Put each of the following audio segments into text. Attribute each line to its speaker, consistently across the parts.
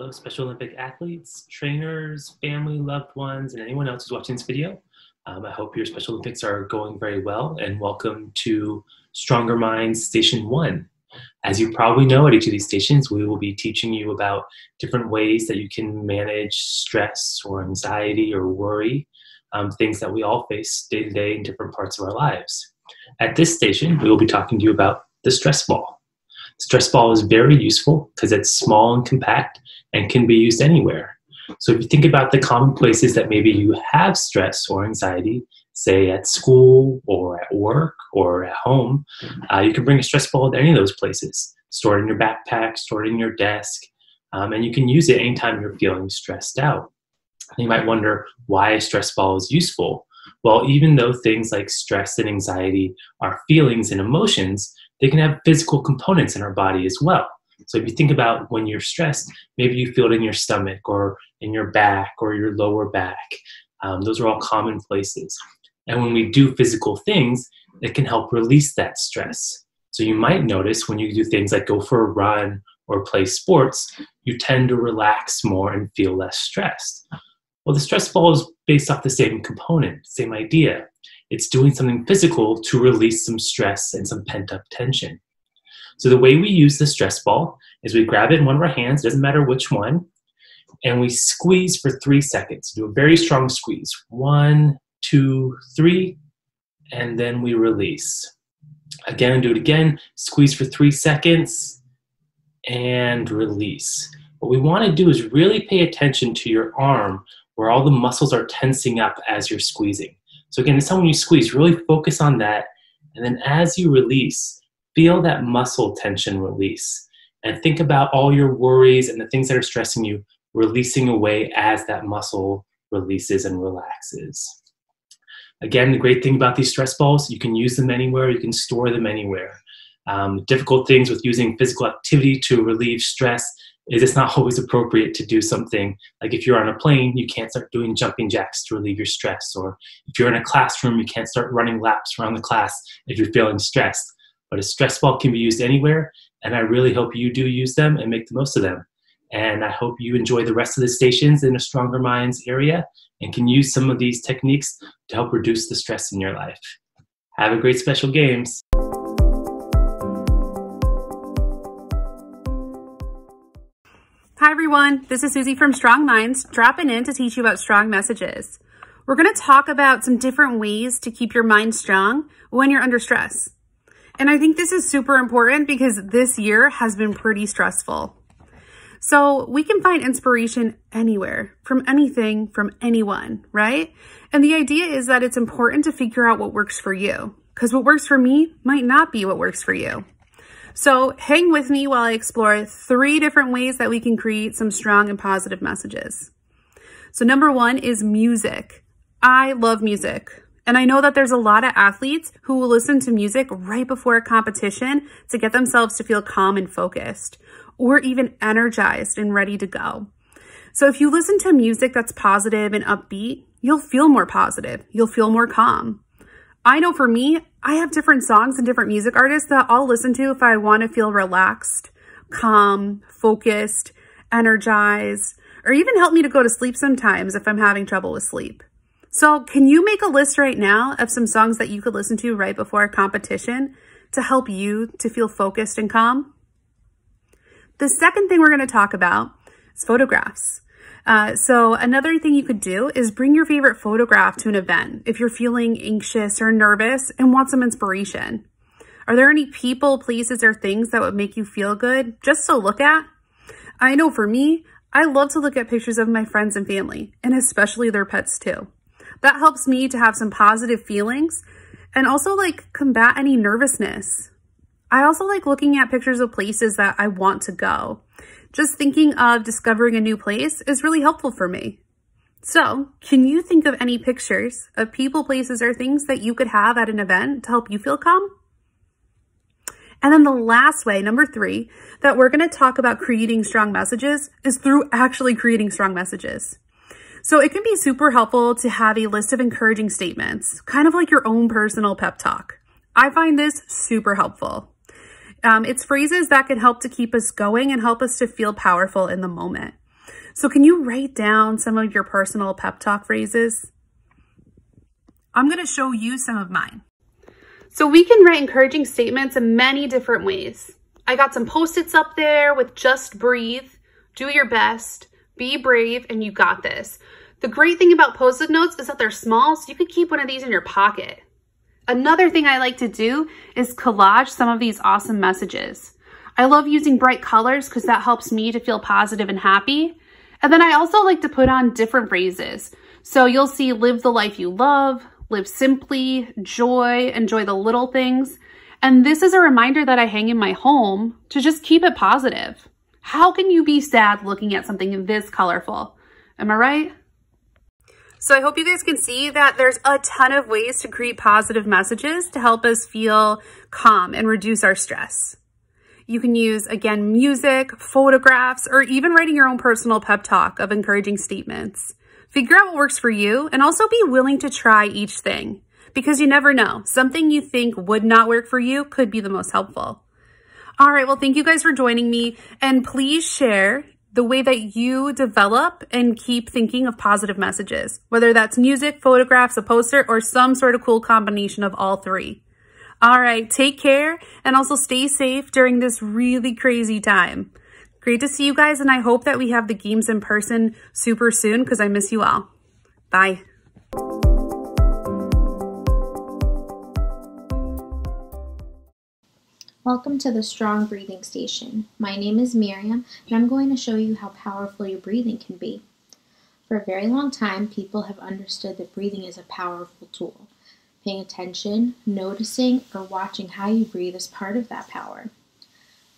Speaker 1: Hello, Special Olympic athletes, trainers, family, loved ones, and anyone else who's watching this video. I hope your Special Olympics are going very well, and welcome to Stronger Minds Station 1. As you probably know, at each of these stations, we will be teaching you about different ways that you can manage stress or anxiety or worry, things that we all face day to day in different parts of our lives. At this station, we will be talking to you about the stress ball. The stress ball is very useful because it's small and compact and can be used anywhere. So if you think about the common places that maybe you have stress or anxiety, say at school or at work or at home, you can bring a stress ball to any of those places. Store it in your backpack, store it in your desk, and you can use it anytime you're feeling stressed out. You might wonder why a stress ball is useful. Well, even though things like stress and anxiety are feelings and emotions, they can have physical components in our body as well. So if you think about when you're stressed, maybe you feel it in your stomach or in your back or your lower back. Those are all common places. And when we do physical things, it can help release that stress. So you might notice when you do things like go for a run or play sports, you tend to relax more and feel less stressed. Well, the stress ball is based off the same component, same idea. It's doing something physical to release some stress and some pent-up tension. So the way we use the stress ball is we grab it in one of our hands, doesn't matter which one, and we squeeze for 3 seconds. Do a very strong squeeze. 1, 2, 3, and then we release. Again, do it again. Squeeze for 3 seconds and release. What we want to do is really pay attention to your arm where all the muscles are tensing up as you're squeezing. So again, it's when you squeeze, really focus on that. And then as you release, feel that muscle tension release. And think about all your worries and the things that are stressing you releasing away as that muscle releases and relaxes. Again, the great thing about these stress balls, you can use them anywhere, you can store them anywhere. Difficult things with using physical activity to relieve stress is it's not always appropriate to do something like if you're on a plane, you can't start doing jumping jacks to relieve your stress, or if you're in a classroom, you can't start running laps around the class if you're feeling stressed. But a stress ball can be used anywhere, and I really hope you do use them and make the most of them. And I hope you enjoy the rest of the stations in a Stronger Minds area and can use some of these techniques to help reduce the stress in your life. Have a great Special Games.
Speaker 2: Hi everyone, this is Susie from Strong Minds, dropping in to teach you about strong messages. We're going to talk about some different ways to keep your mind strong when you're under stress. And I think this is super important because this year has been pretty stressful. So we can find inspiration anywhere, from anything, from anyone, right? And the idea is that it's important to figure out what works for you, because what works for me might not be what works for you. So hang with me while I explore 3 different ways that we can create some strong and positive messages. So number 1 is music. I love music. And I know that there's a lot of athletes who will listen to music right before a competition to get themselves to feel calm and focused, or even energized and ready to go. So if you listen to music that's positive and upbeat, you'll feel more positive. You'll feel more calm. I know for me, I have different songs and different music artists that I'll listen to if I want to feel relaxed, calm, focused, energized, or even help me to go to sleep sometimes if I'm having trouble with sleep. So can you make a list right now of some songs that you could listen to right before a competition to help you to feel focused and calm? The second thing we're going to talk about is photographs. So another thing you could do is bring your favorite photograph to an event if you're feeling anxious or nervous and want some inspiration. Are there any people, places, or things that would make you feel good just to look at? I know for me, I love to look at pictures of my friends and family, and especially their pets too. That helps me to have some positive feelings and also like combat any nervousness. I also like looking at pictures of places that I want to go. Just thinking of discovering a new place is really helpful for me. So, can you think of any pictures of people, places, or things that you could have at an event to help you feel calm? And then the last way, number 3, that we're going to talk about creating strong messages is through actually creating strong messages. So it can be super helpful to have a list of encouraging statements, kind of like your own personal pep talk. I find this super helpful. It's phrases that can help to keep us going and help us to feel powerful in the moment. So can you write down some of your personal pep talk phrases? I'm going to show you some of mine. So we can write encouraging statements in many different ways. I got some Post-its up there with just breathe, do your best, be brave, and you got this. The great thing about Post-it notes is that they're small, so you could keep one of these in your pocket. Another thing I like to do is collage some of these awesome messages. I love using bright colors because that helps me to feel positive and happy. And then I also like to put on different phrases. So you'll see live the life you love, live simply, joy, enjoy the little things. And this is a reminder that I hang in my home to just keep it positive. How can you be sad looking at something this colorful? Am I right? So I hope you guys can see that there's a ton of ways to create positive messages to help us feel calm and reduce our stress. You can use, again, music, photographs, or even writing your own personal pep talk of encouraging statements. Figure out what works for you and also be willing to try each thing because you never know. Something you think would not work for you could be the most helpful. All right, well, thank you guys for joining me, and please share the way that you develop and keep thinking of positive messages, whether that's music, photographs, a poster, or some sort of cool combination of all three. All right, take care and also stay safe during this really crazy time. Great to see you guys, and I hope that we have the games in person super soon because I miss you all. Bye.
Speaker 3: Welcome to the Strong Breathing Station. My name is Miriam, and I'm going to show you how powerful your breathing can be. For a very long time, people have understood that breathing is a powerful tool. Paying attention, noticing, or watching how you breathe is part of that power.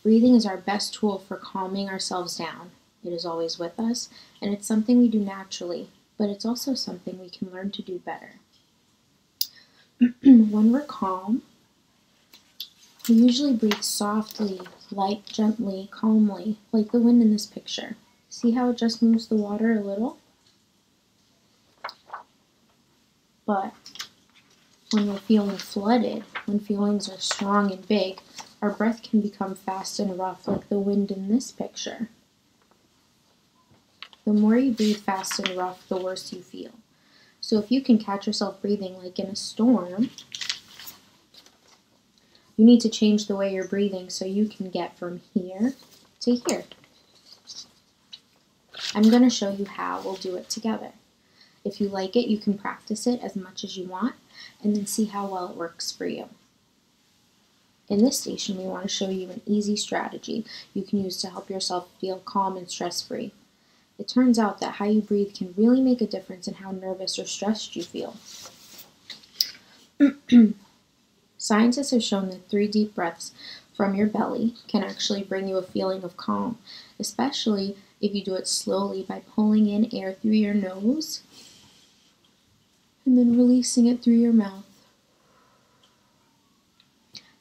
Speaker 3: Breathing is our best tool for calming ourselves down. It is always with us, and it's something we do naturally, but it's also something we can learn to do better. When we're calm, we usually breathe softly, light, gently, calmly, like the wind in this picture. See how it just moves the water a little? But when we're feeling flooded, when feelings are strong and big, our breath can become fast and rough like the wind in this picture. The more you breathe fast and rough, the worse you feel. So if you can catch yourself breathing like in a storm, you need to change the way you're breathing so you can get from here to here. I'm going to show you how. We'll do it together. If you like it, you can practice it as much as you want and then see how well it works for you. In this station, we want to show you an easy strategy you can use to help yourself feel calm and stress-free. It turns out that how you breathe can really make a difference in how nervous or stressed you feel. Scientists have shown that 3 deep breaths from your belly can actually bring you a feeling of calm, especially if you do it slowly by pulling in air through your nose and then releasing it through your mouth.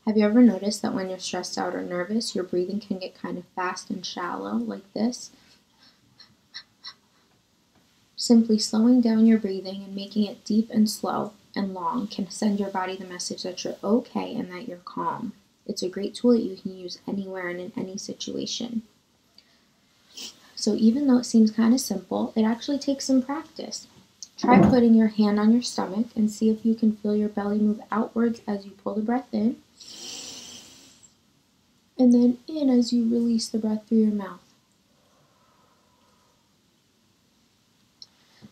Speaker 3: Have you ever noticed that when you're stressed out or nervous, your breathing can get kind of fast and shallow, like this? Simply slowing down your breathing and making it deep and slow and long can send your body the message that you're okay and that you're calm. It's a great tool that you can use anywhere and in any situation. So even though it seems kind of simple, it actually takes some practice. Try putting your hand on your stomach and see if you can feel your belly move outwards as you pull the breath in, and then in as you release the breath through your mouth.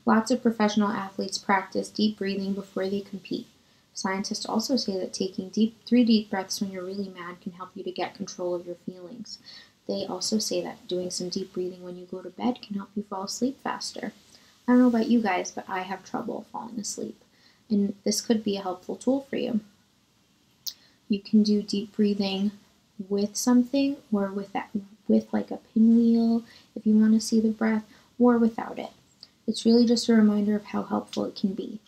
Speaker 3: Lots of professional athletes practice deep breathing before they compete. Scientists also say that taking 3 deep breaths when you're really mad can help you to get control of your feelings. They also say that doing some deep breathing when you go to bed can help you fall asleep faster. I don't know about you guys, but I have trouble falling asleep, and this could be a helpful tool for you. You can do deep breathing with something, or with like a pinwheel if you want to see the breath, or without it. It's really just a reminder of how helpful it can be.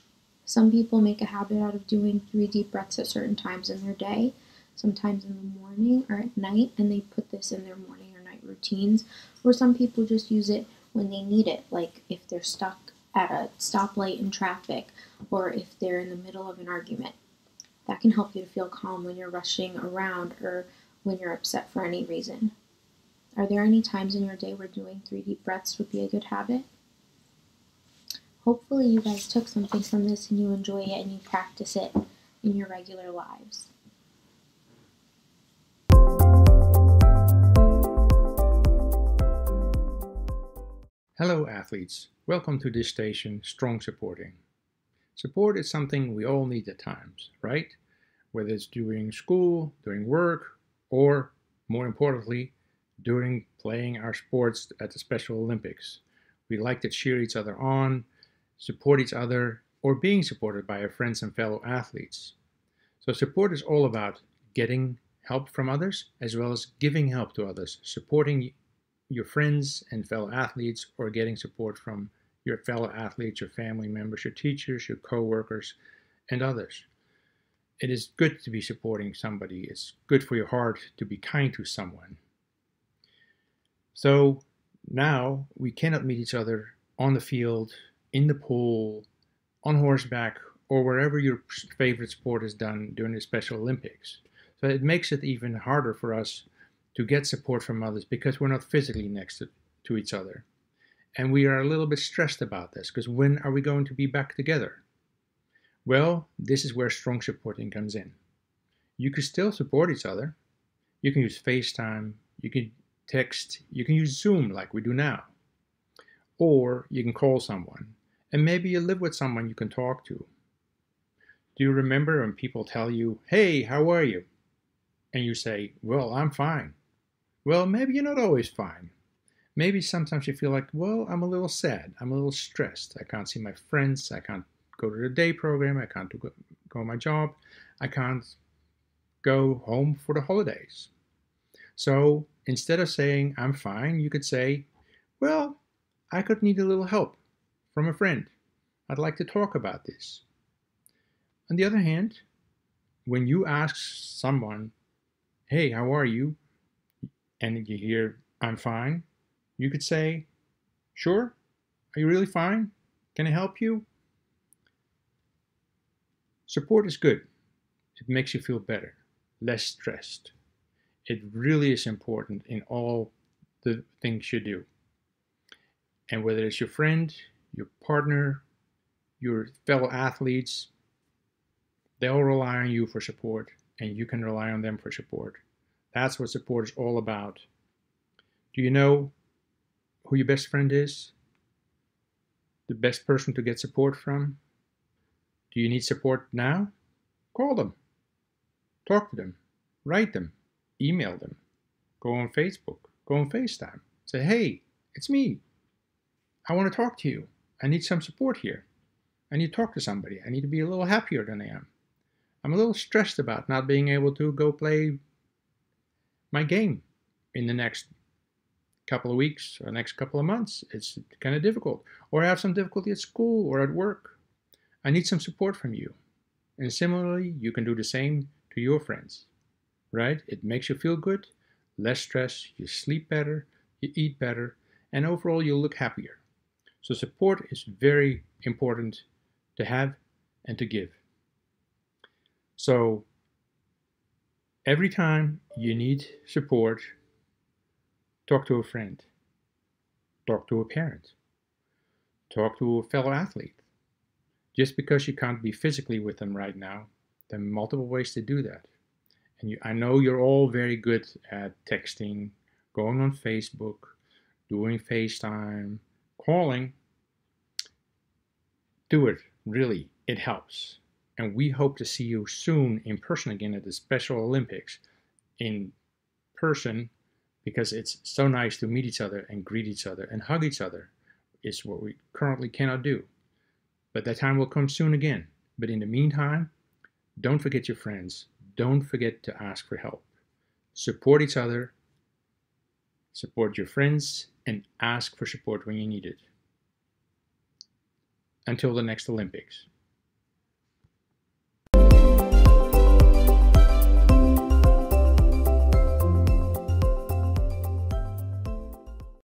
Speaker 3: Some people make a habit out of doing 3 deep breaths at certain times in their day, sometimes in the morning or at night, and they put this in their morning or night routines. Or some people just use it when they need it, like if they're stuck at a stoplight in traffic, or if they're in the middle of an argument. That can help you to feel calm when you're rushing around or when you're upset for any reason. Are there any times in your day where doing 3 deep breaths would be a good habit? Hopefully you guys took something from this and you enjoy it and you practice it in your regular lives.
Speaker 4: Hello athletes, welcome to this station, Strong Supporting. Support is something we all need at times, right? Whether it's during school, during work, or more importantly, during playing our sports at the Special Olympics. We like to cheer each other on, support each other, or being supported by our friends and fellow athletes. So support is all about getting help from others as well as giving help to others, supporting your friends and fellow athletes, or getting support from your fellow athletes, your family members, your teachers, your co-workers, and others. It is good to be supporting somebody. It's good for your heart to be kind to someone. So now we cannot meet each other on the field, in the pool, on horseback, or wherever your favorite sport is done during the Special Olympics. So it makes it even harder for us to get support from others because we're not physically next to each other. And we are a little bit stressed about this because when are we going to be back together? Well, this is where Strong Supporting comes in. You can still support each other. You can use FaceTime, you can text, you can use Zoom like we do now. Or you can call someone. And maybe you live with someone you can talk to. Do you remember when people tell you, "Hey, how are you?" And you say, "Well, I'm fine." Well, maybe you're not always fine. Maybe sometimes you feel like, well, I'm a little sad. I'm a little stressed. I can't see my friends. I can't go to the day program. I can't go to my job. I can't go home for the holidays. So instead of saying, "I'm fine," you could say, "Well, I could need a little help from a friend. I'd like to talk about this." On the other hand, when you ask someone, "Hey, how are you?" and you hear, "I'm fine," you could say, "Sure? Are you really fine? Can I help you?" Support is good. It makes you feel better, less stressed. It really is important in all the things you do. And whether it's your friend, your partner, your fellow athletes, they all rely on you for support, and you can rely on them for support. That's what support is all about. Do you know who your best friend is? The best person to get support from? Do you need support now? Call them. Talk to them. Write them. Email them. Go on Facebook. Go on FaceTime. Say, "Hey, it's me. I want to talk to you. I need some support here. I need to talk to somebody. I need to be a little happier than I am. I'm a little stressed about not being able to go play my game in the next couple of weeks or next couple of months. It's kind of difficult. Or I have some difficulty at school or at work. I need some support from you." And similarly, you can do the same to your friends, right? It makes you feel good, less stress, you sleep better, you eat better, and overall you'll look happier. So support is very important to have and to give. So every time you need support, talk to a friend, talk to a parent, talk to a fellow athlete. Just because you can't be physically with them right now, there are multiple ways to do that. And I know you're all very good at texting, going on Facebook, doing FaceTime, calling. Do it, really, it helps. And we hope to see you soon in person again at the Special Olympics. In person, because it's so nice to meet each other and greet each other and hug each other. It's what we currently cannot do. But that time will come soon again. But in the meantime, don't forget your friends. Don't forget to ask for help. Support each other, support your friends, and ask for support when you need it. Until the next Olympics.